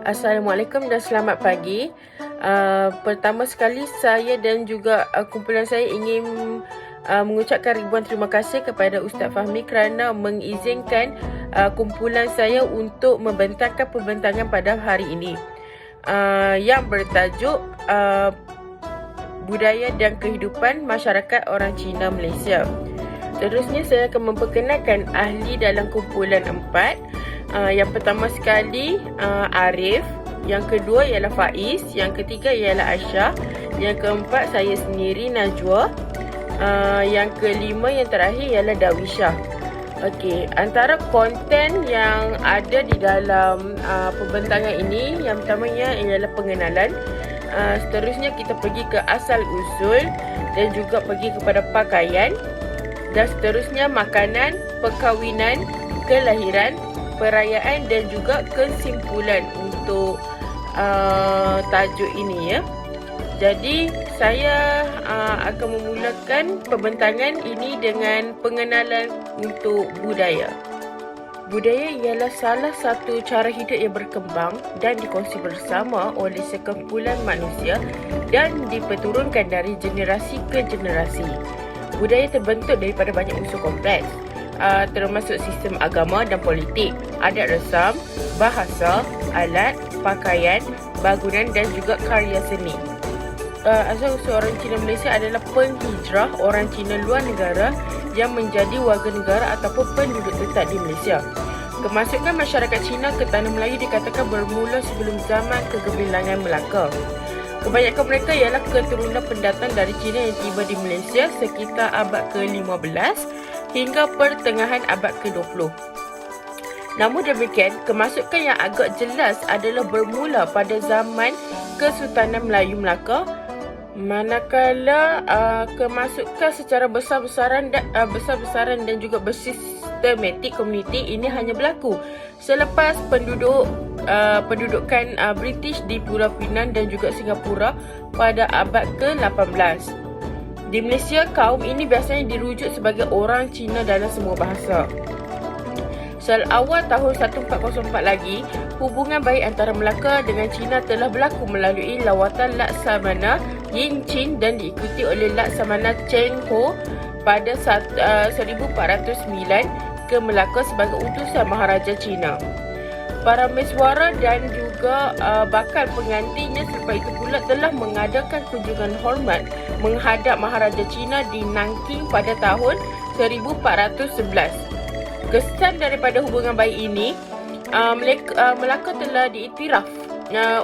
Assalamualaikum dan selamat pagi. Pertama sekali saya dan juga kumpulan saya ingin mengucapkan ribuan terima kasih kepada Ustaz Fahmi kerana mengizinkan kumpulan saya untuk membentangkan pembentangan pada hari ini yang bertajuk Budaya dan Kehidupan Masyarakat Orang Cina Malaysia. Terusnya saya akan memperkenalkan ahli dalam kumpulan 4. Yang pertama sekali Arif, yang kedua ialah Faiz, yang ketiga ialah Aisyah, yang keempat saya sendiri Najwa, yang kelima yang terakhir ialah Dawisha. Okey, antara konten yang ada di dalam pembentangan ini, yang pertamanya ialah pengenalan. Seterusnya kita pergi ke asal usul dan juga pergi kepada pakaian, dan seterusnya makanan, perkahwinan, kelahiran, perayaan dan juga kesimpulan untuk tajuk ini ya. Jadi saya akan memulakan pembentangan ini dengan pengenalan untuk budaya. Budaya ialah salah satu cara hidup yang berkembang dan dikongsi bersama oleh sekumpulan manusia dan diperturunkan dari generasi ke generasi. Budaya terbentuk daripada banyak unsur kompleks, termasuk sistem agama dan politik, adat resam, bahasa, alat, pakaian, bangunan dan juga karya seni. Asal-usul orang Cina Malaysia adalah penghijrah orang Cina luar negara yang menjadi warga negara ataupun penduduk tetap di Malaysia. Kemasukan masyarakat Cina ke Tanah Melayu dikatakan bermula sebelum zaman kegemilangan Melaka. Kebanyakan mereka ialah keturunan pendatang dari Cina yang tiba di Malaysia sekitar abad ke-15 hingga pertengahan abad ke-20. Namun demikian, kemasukan yang agak jelas adalah bermula pada zaman Kesultanan Melayu Melaka, manakala kemasukan secara besar-besaran dan juga bersistematik komuniti ini hanya berlaku selepas pendudukan British di Pulau Pinang dan juga Singapura pada abad ke-18. Di Malaysia, kaum ini biasanya dirujuk sebagai orang Cina dalam semua bahasa. Awal tahun 1404 lagi, hubungan baik antara Melaka dengan Cina telah berlaku melalui lawatan Laksamana Yinqin dan diikuti oleh Laksamana Cheng Ho pada 1409 ke Melaka sebagai utusan Maharaja Cina. Para meswara dan juga bakal pengantinnya selepas itu pula telah mengadakan kunjungan hormat menghadap Maharaja Cina di Nanking pada tahun 1411. Kesan daripada hubungan baik ini, Melaka telah diiktiraf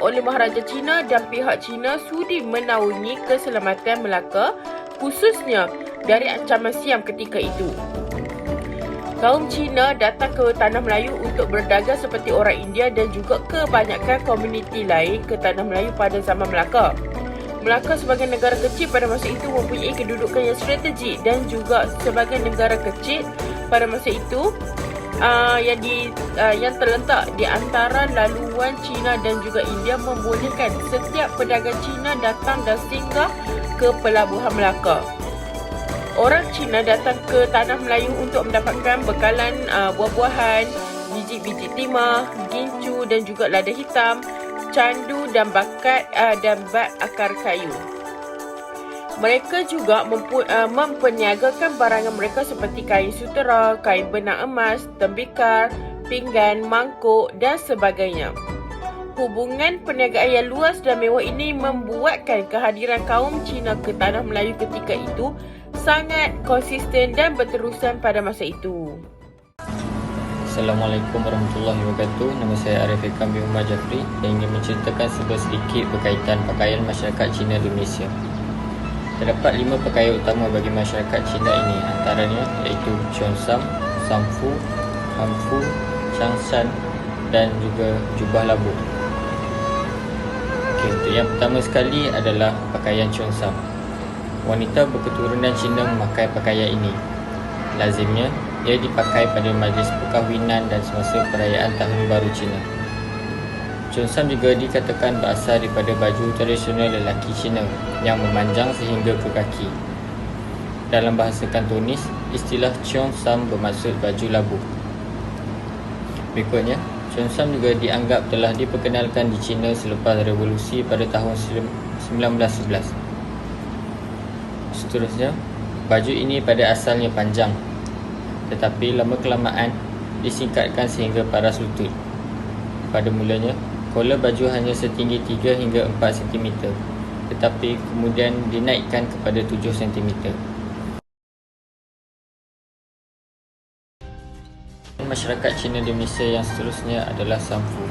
oleh Maharaja Cina dan pihak Cina sudi menaungi keselamatan Melaka, khususnya dari ancaman siam ketika itu. Kaum Cina datang ke Tanah Melayu untuk berdagang seperti orang India dan juga kebanyakan komuniti lain ke Tanah Melayu pada zaman Melaka. Melaka sebagai negara kecil pada masa itu mempunyai kedudukan yang strategik dan juga sebagai negara kecil pada masa itu yang terletak di antara laluan Cina dan juga India membolehkan setiap pedagang Cina datang dan singgah ke pelabuhan Melaka. Orang Cina datang ke Tanah Melayu untuk mendapatkan bekalan buah-buahan, biji-biji timah, gincu dan juga lada hitam, candu dan bat akar kayu. Mereka juga memperniagakan barangan mereka seperti kain sutera, kain benang emas, tembikar, pinggan, mangkuk dan sebagainya. Hubungan perniagaan yang luas dan mewah ini membuatkan kehadiran kaum Cina ke Tanah Melayu ketika itu sangat konsisten dan berterusan pada masa itu. Assalamualaikum warahmatullahi wabarakatuh. Nama saya Arif Ekam bin Umar Jafri dan ingin menceritakan sedikit berkaitan pakaian masyarakat Cina di Malaysia. Terdapat 5 pakaian utama bagi masyarakat Cina ini, antaranya iaitu Cheongsam, Samfu, Hanfu, Changshan dan juga jubah labu. Untuk yang pertama sekali adalah pakaian Cheongsam. Wanita berketurunan Cina memakai pakaian ini. Lazimnya, ia dipakai pada majlis perkahwinan dan semasa perayaan Tahun Baru Cina. Cheongsam juga dikatakan berasal daripada baju tradisional lelaki Cina yang memanjang sehingga ke kaki. Dalam bahasa Kantonis, istilah Cheongsam bermaksud baju labu. Berikutnya, Cheongsam juga dianggap telah diperkenalkan di China selepas revolusi pada tahun 1911. Seterusnya, baju ini pada asalnya panjang, tetapi lama-kelamaan disingkatkan sehingga paras lutut. Pada mulanya, kolor baju hanya setinggi 3 hingga 4 cm, tetapi kemudian dinaikkan kepada 7 cm. Masyarakat Cina di Malaysia yang seterusnya adalah Sanfu.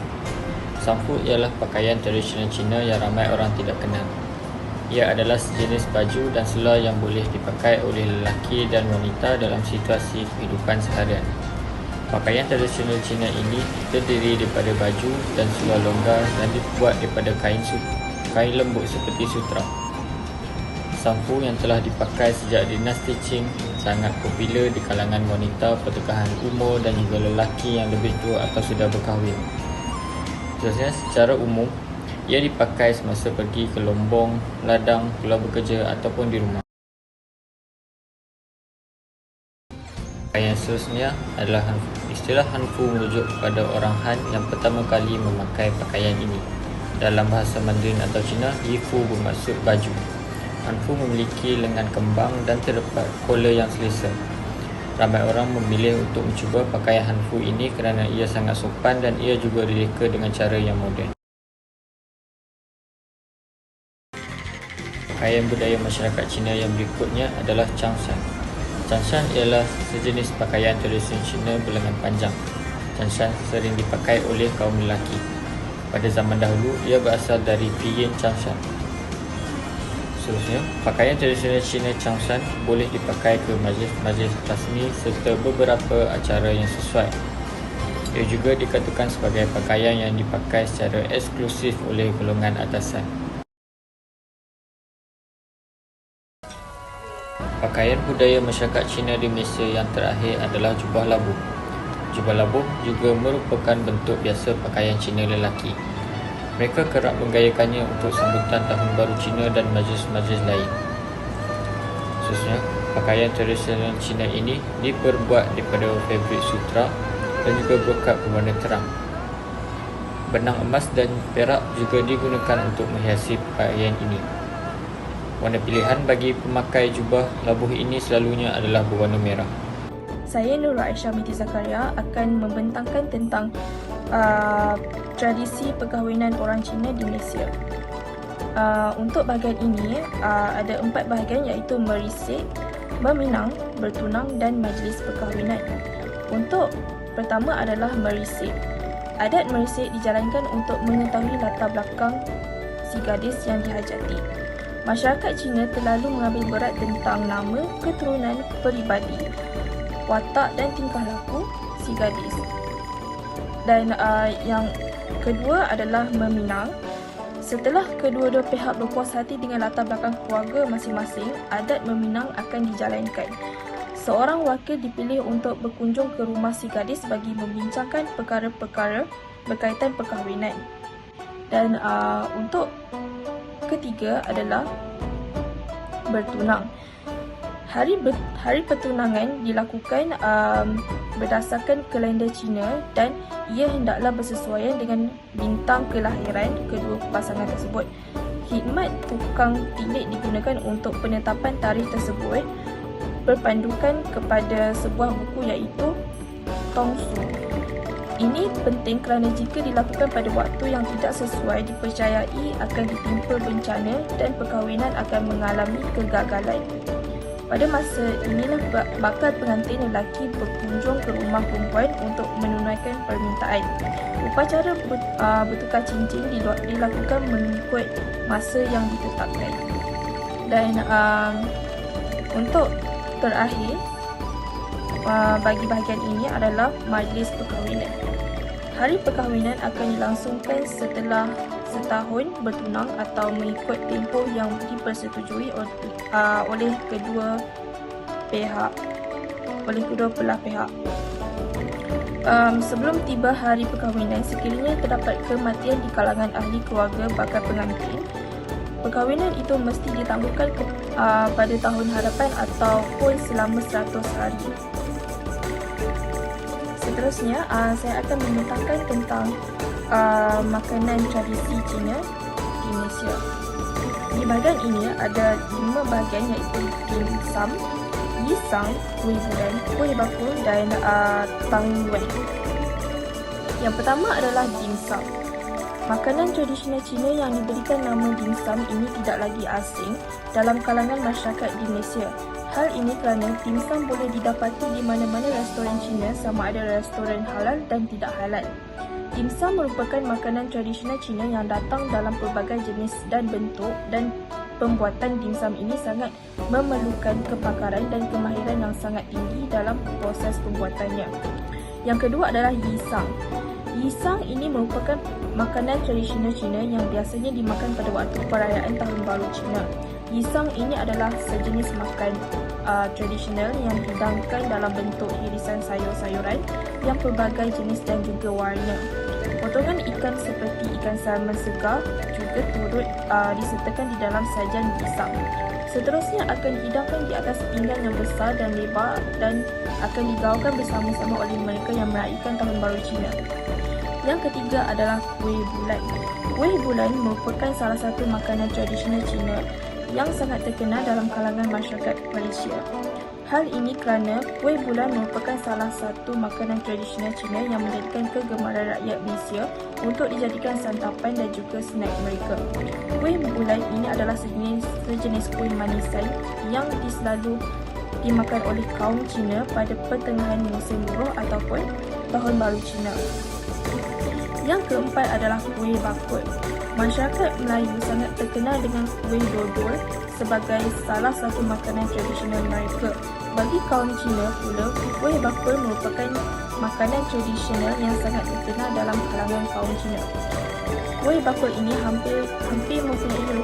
Sanfu ialah pakaian tradisional Cina yang ramai orang tidak kenal. Ia adalah sejenis baju dan seluar yang boleh dipakai oleh lelaki dan wanita dalam situasi kehidupan seharian. Pakaian tradisional Cina ini terdiri daripada baju dan seluar longgar dan dibuat daripada kain lembut seperti sutra. Sanfu yang telah dipakai sejak dinasti Qing sangat popular di kalangan wanita pertengahan umur dan juga lelaki yang lebih tua atau sudah berkahwin. Seterusnya, secara umum, ia dipakai semasa pergi ke lombong, ladang, keluar bekerja ataupun di rumah. Pakaian seterusnya adalah hanfu. Istilah hanfu merujuk kepada orang Han yang pertama kali memakai pakaian ini. Dalam bahasa Mandarin atau Cina, yifu bermaksud baju. Hanfu memiliki lengan kembang dan terdapat kolor yang selesa. Ramai orang memilih untuk mencuba pakaian hanfu ini kerana ia sangat sopan dan ia juga direka dengan cara yang moden. Pakaian budaya masyarakat Cina yang berikutnya adalah changshan. Changshan ialah sejenis pakaian tradisional Cina berlengan panjang. Changshan sering dipakai oleh kaum lelaki. Pada zaman dahulu, ia berasal dari Pinyin changshan. Seterusnya, pakaian tradisional Cina changshan boleh dipakai ke majlis-majlis rasmi serta beberapa acara yang sesuai. Ia juga dikatakan sebagai pakaian yang dipakai secara eksklusif oleh golongan atasan. Pakaian budaya masyarakat Cina di Malaysia yang terakhir adalah jubah labuh. Jubah labuh juga merupakan bentuk biasa pakaian Cina lelaki. Mereka kerap menggayakannya untuk sambutan Tahun Baru Cina dan majlis-majlis lain. Seterusnya, pakaian tradisional Cina ini diperbuat daripada fabrik sutra dan juga brokat berwarna terang. Benang emas dan perak juga digunakan untuk menghiasi pakaian ini. Warna pilihan bagi pemakai jubah labuh ini selalunya adalah berwarna merah. Saya Nur Aisyah binti Zakaria akan membentangkan tentang tradisi perkahwinan orang Cina di Malaysia. Untuk bahagian ini ada 4 bahagian iaitu merisik, meminang, bertunang dan majlis perkahwinan. Untuk pertama adalah merisik. Adat merisik dijalankan untuk mengetahui latar belakang si gadis yang dihajati. Masyarakat Cina terlalu mengambil berat tentang nama, keturunan, peribadi, watak dan tingkah laku si gadis. Dan yang kedua adalah meminang. Setelah kedua-dua pihak berpuas hati dengan latar belakang keluarga masing-masing, adat meminang akan dijalankan. Seorang wakil dipilih untuk berkunjung ke rumah si gadis bagi membincangkan perkara-perkara berkaitan perkahwinan. Dan untuk ketiga adalah bertunang. Hari pertunangan dilakukan berdasarkan kalender Cina dan ia hendaklah bersesuaian dengan bintang kelahiran kedua pasangan tersebut. Khidmat tukang tilik digunakan untuk penetapan tarikh tersebut berpandukan kepada sebuah buku iaitu Tongsu. Ini penting kerana jika dilakukan pada waktu yang tidak sesuai, dipercayai akan ditimpa bencana dan perkahwinan akan mengalami kegagalan. Pada masa inilah bakal pengantin lelaki berkunjung ke rumah perempuan untuk menunaikan permintaan. Upacara bertukar cincin dilakukan mengikut masa yang ditetapkan. Dan untuk terakhir, bagi bahagian ini adalah majlis perkahwinan. Hari perkahwinan akan dilangsungkan setelah setahun bertunang atau mengikut tempoh yang dipersetujui oleh kedua belah pihak. Sebelum tiba hari perkahwinan, sekiranya terdapat kematian di kalangan ahli keluarga bakal pengantin, perkahwinan itu mesti ditangguhkan pada tahun hadapan ataupun selama 100 hari. Seterusnya, saya akan membentangkan tentang makanan tradisi Cina di Malaysia. Di bahagian ini ada 5 bahagian iaitu dim sum, yisang, kuih bulan, kuih bakul dan tang yuan. Yang pertama adalah dim sum. Makanan tradisional Cina yang diberikan nama dim sum ini tidak lagi asing dalam kalangan masyarakat di Malaysia. Hal ini kerana dim sum boleh didapati di mana-mana restoran Cina, sama ada restoran halal dan tidak halal. Dim sum merupakan makanan tradisional Cina yang datang dalam pelbagai jenis dan bentuk, dan pembuatan dim sum ini sangat memerlukan kepakaran dan kemahiran yang sangat tinggi dalam proses pembuatannya. Yang kedua adalah yisang. Yisang ini merupakan makanan tradisional Cina yang biasanya dimakan pada waktu perayaan Tahun Baru Cina. Yisang ini adalah sejenis makan tradisional yang dihidangkan dalam bentuk irisan sayur-sayuran yang pelbagai jenis dan juga warna. Potongan ikan seperti ikan salmon segar juga turut disertakan di dalam sajian yisang. Seterusnya akan dihidangkan di atas pinggan yang besar dan lebar dan akan digaulkan bersama-sama oleh mereka yang meraihkan Tahun Baru Cina. Yang ketiga adalah kuih bulan. Kuih bulan merupakan salah satu makanan tradisional Cina yang sangat terkenal dalam kalangan masyarakat Malaysia. Hal ini kerana kuih bulan merupakan salah satu makanan tradisional Cina yang menjadikan kegemaran rakyat Malaysia untuk dijadikan santapan dan juga snack mereka. Kuih bulan ini adalah sejenis kuih manisan yang selalu dimakan oleh kaum Cina pada pertengahan musim buruh ataupun Tahun Baru Cina. Yang keempat adalah kuih bakul. Masyarakat Melayu sangat terkenal dengan kuih dodol sebagai salah satu makanan tradisional mereka. Bagi kaum Cina pula, kuih bakul merupakan makanan tradisional yang sangat terkenal dalam kalangan kaum Cina. Kuih bakul ini hampir mempunyai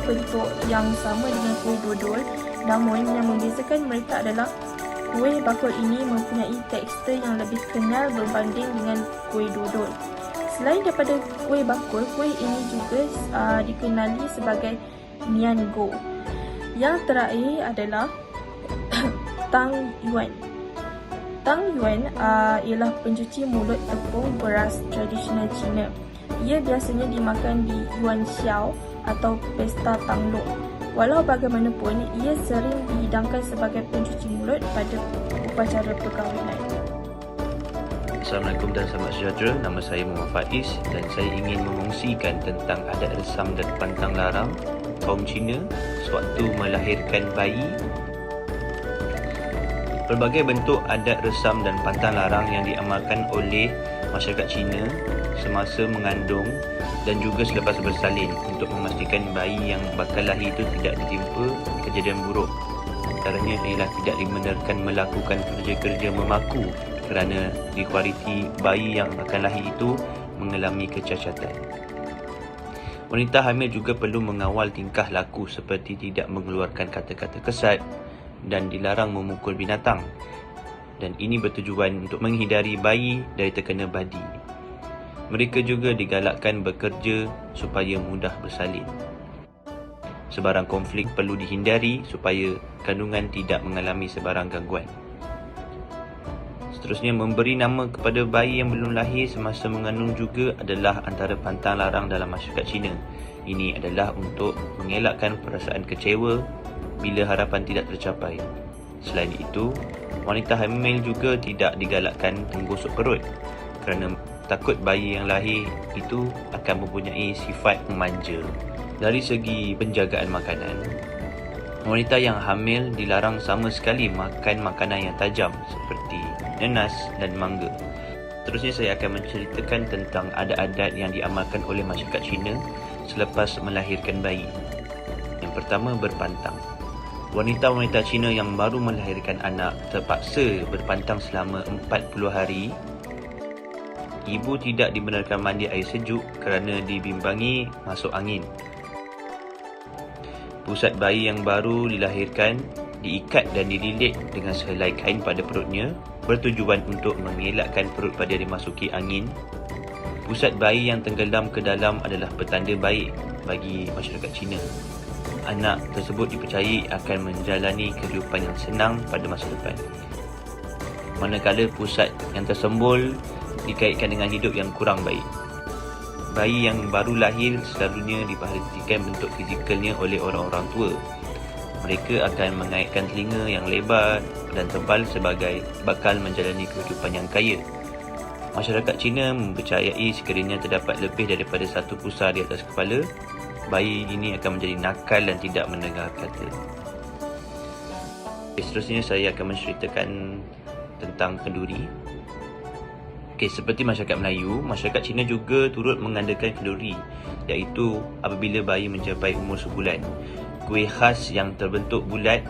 bentuk yang sama dengan kuih dodol, namun yang membezakan mereka adalah kuih bakul ini mempunyai tekstur yang lebih kenal berbanding dengan kuih dodol. Selain daripada kuih bakul, kuih ini juga dikenali sebagai Nian Go. Yang terakhir adalah tang yuan. Tang yuan ialah pencuci mulut tepung beras tradisional Cina. Ia biasanya dimakan di Yuan Xiao atau Pesta Tanglong. Walau bagaimanapun, ia sering dihidangkan sebagai pencuci mulut pada upacara perkahwinan. Assalamualaikum dan selamat sejahtera. Nama saya Muhammad Faiz dan saya ingin mengongsikan tentang adat resam dan pantang larang kaum Cina sewaktu melahirkan bayi. Pelbagai bentuk adat resam dan pantang larang yang diamalkan oleh masyarakat Cina semasa mengandung dan juga selepas bersalin untuk memastikan bayi yang bakal lahir itu tidak ditimpa kejadian buruk. Antaranya ialah tidak dibenarkan melakukan kerja-kerja memaku kerana dikuariti bayi yang akan lahir itu mengalami kecacatan. Wanita hamil juga perlu mengawal tingkah laku seperti tidak mengeluarkan kata-kata kesat dan dilarang memukul binatang. Dan ini bertujuan untuk menghindari bayi dari terkena badi. Mereka juga digalakkan bekerja supaya mudah bersalin. Sebarang konflik perlu dihindari supaya kandungan tidak mengalami sebarang gangguan. Seterusnya, memberi nama kepada bayi yang belum lahir semasa mengandung juga adalah antara pantang larang dalam masyarakat Cina. Ini adalah untuk mengelakkan perasaan kecewa bila harapan tidak tercapai. Selain itu, wanita hamil juga tidak digalakkan menggosok perut kerana takut bayi yang lahir itu akan mempunyai sifat memanja. Dari segi penjagaan makanan, wanita yang hamil dilarang sama sekali makan makanan yang tajam seperti nanas dan mangga. Terusnya saya akan menceritakan tentang adat-adat yang diamalkan oleh masyarakat Cina selepas melahirkan bayi. Yang pertama, berpantang. Wanita-wanita Cina yang baru melahirkan anak terpaksa berpantang selama 40 hari. Ibu tidak dibenarkan mandi air sejuk kerana dibimbangi masuk angin. Pusat bayi yang baru dilahirkan diikat dan dililit dengan sehelai kain pada perutnya bertujuan untuk mengelakkan perut pada dimasuki angin. Pusat bayi yang tenggelam ke dalam adalah petanda baik bagi masyarakat Cina. Anak tersebut dipercayai akan menjalani kehidupan yang senang pada masa depan. manakala pusat yang tersembul dikaitkan dengan hidup yang kurang baik. Bayi yang baru lahir selalunya diperhatikan bentuk fizikalnya oleh orang-orang tua. Mereka akan mengaitkan telinga yang lebar dan tebal sebagai bakal menjalani kehidupan yang kaya. Masyarakat Cina mempercayai sekiranya terdapat lebih daripada satu pusar di atas kepala, bayi ini akan menjadi nakal dan tidak mendengar kata. Seterusnya saya akan menceritakan tentang kenduri. Seperti masyarakat Melayu, masyarakat Cina juga turut mengadakan kenduri, iaitu apabila bayi mencapai umur sebulan. Kuih khas yang terbentuk bulat,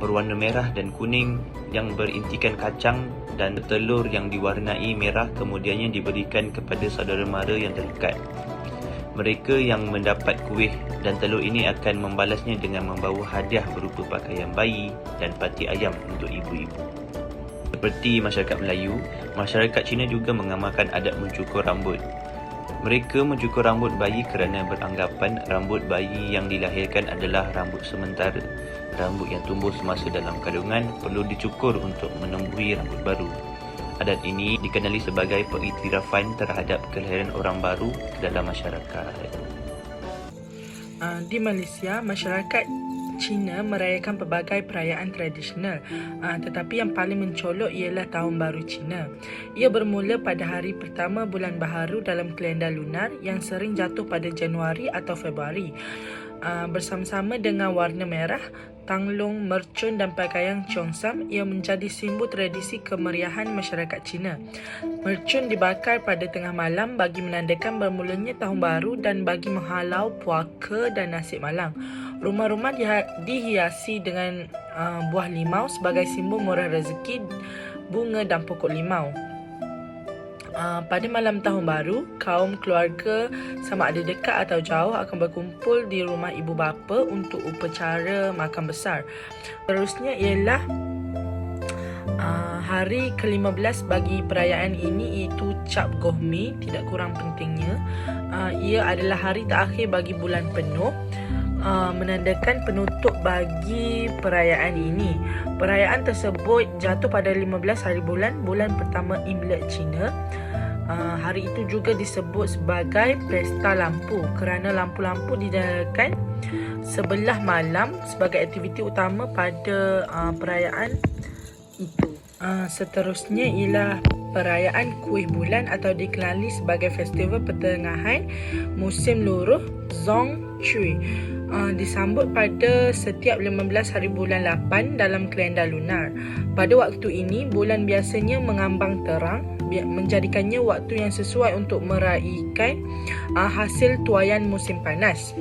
berwarna merah dan kuning yang berintikan kacang dan telur yang diwarnai merah kemudiannya diberikan kepada saudara mara yang terdekat. Mereka yang mendapat kuih dan telur ini akan membalasnya dengan membawa hadiah berupa pakaian bayi dan pati ayam untuk ibu-ibu. Seperti masyarakat Melayu, masyarakat Cina juga mengamalkan adat mencukur rambut. Mereka mencukur rambut bayi kerana beranggapan rambut bayi yang dilahirkan adalah rambut sementara. Rambut yang tumbuh semasa dalam kandungan perlu dicukur untuk menumbuhi rambut baru. Adat ini dikenali sebagai pengiktirafan terhadap kelahiran orang baru dalam masyarakat. Di Malaysia, masyarakat Cina merayakan pelbagai perayaan tradisional, tetapi yang paling mencolok ialah Tahun Baru Cina. Ia bermula pada hari pertama bulan baharu dalam kalender lunar yang sering jatuh pada Januari atau Februari. Bersama-sama dengan warna merah, tanglong, mercun dan pakaian Cheongsam, ia menjadi simbol tradisi kemeriahan masyarakat Cina. Mercun dibakar pada tengah malam bagi menandakan bermulanya Tahun Baru dan bagi menghalau puaka dan nasib malang. Rumah-rumah dihiasi dengan buah limau sebagai simbol murah rezeki, bunga dan pokok limau. Pada malam Tahun Baru, kaum keluarga sama ada dekat atau jauh akan berkumpul di rumah ibu bapa untuk upacara makan besar. Terusnya ialah hari ke-15 bagi perayaan ini, iaitu Cap Gohmi. Tidak kurang pentingnya, ia adalah hari terakhir bagi bulan penuh, menandakan penutup bagi perayaan ini. Perayaan tersebut jatuh pada 15 hari bulan pertama Imlek Cina. Hari itu juga disebut sebagai Pesta Lampu kerana lampu-lampu dinyalakan sebelah malam sebagai aktiviti utama pada perayaan itu. Seterusnya ialah perayaan Kuih Bulan atau dikenali sebagai Festival Pertengahan Musim Luruh Zong Chui. Disambut pada setiap 15 hari bulan 8 dalam kalender lunar. Pada waktu ini, bulan biasanya mengambang terang, menjadikannya waktu yang sesuai untuk meraihkan hasil tuaian musim panas.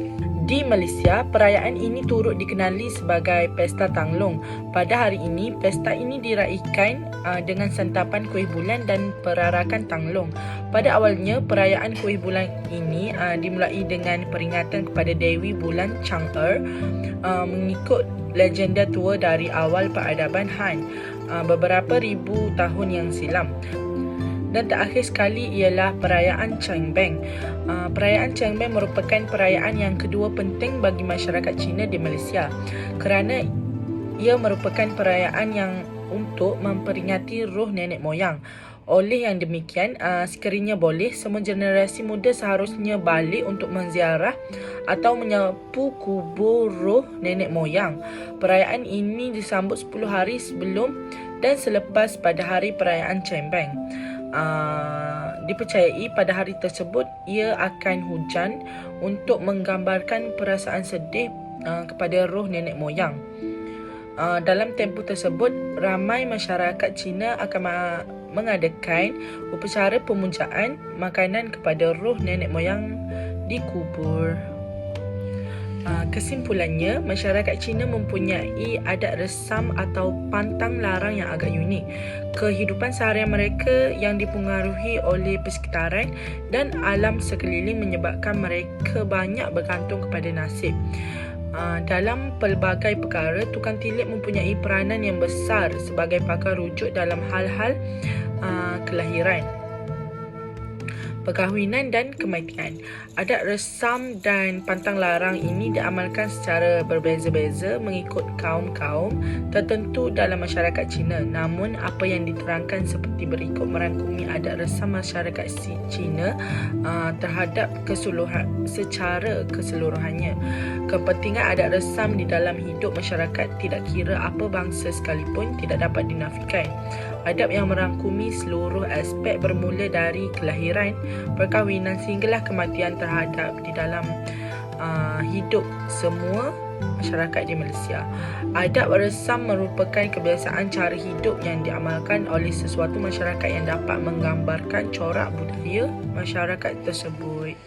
Di Malaysia, perayaan ini turut dikenali sebagai Pesta Tanglong. Pada hari ini, pesta ini diraihkan dengan santapan kuih bulan dan perarakan tanglong. Pada awalnya, perayaan kuih bulan ini dimulai dengan peringatan kepada Dewi Bulan Chang'er, mengikut legenda tua dari awal peradaban Han, beberapa ribu tahun yang silam. Dan terakhir sekali ialah perayaan Cengbeng. Perayaan Cengbeng merupakan perayaan yang kedua penting bagi masyarakat Cina di Malaysia kerana ia merupakan perayaan yang untuk memperingati roh nenek moyang. Oleh yang demikian, sekiranya boleh, semua generasi muda seharusnya balik untuk menziarah atau menyapu kubur roh nenek moyang. Perayaan ini disambut 10 hari sebelum dan selepas pada hari perayaan Cengbeng. Dipercayai pada hari tersebut ia akan hujan untuk menggambarkan perasaan sedih kepada roh nenek moyang. Dalam tempoh tersebut, ramai masyarakat Cina akan mengadakan upacara pemujaan makanan kepada roh nenek moyang di kubur. Kesimpulannya, masyarakat Cina mempunyai adat resam atau pantang larang yang agak unik. Kehidupan seharian mereka yang dipengaruhi oleh persekitaran dan alam sekeliling menyebabkan mereka banyak bergantung kepada nasib. Dalam pelbagai perkara, tukang tilik mempunyai peranan yang besar sebagai pakar rujuk dalam hal-hal kelahiran. perkahwinan dan kematian. Adat resam dan pantang larang ini diamalkan secara berbeza-beza mengikut kaum-kaum tertentu dalam masyarakat Cina. Namun, apa yang diterangkan seperti berikut merangkumi adat resam masyarakat Cina terhadap secara keseluruhannya. Kepentingan adat resam di dalam hidup masyarakat tidak kira apa bangsa sekalipun tidak dapat dinafikan. Adab yang merangkumi seluruh aspek bermula dari kelahiran, perkahwinan sehinggalah kematian terhadap di dalam hidup semua masyarakat di Malaysia. Adab resam merupakan kebiasaan cara hidup yang diamalkan oleh sesuatu masyarakat yang dapat menggambarkan corak budaya masyarakat tersebut.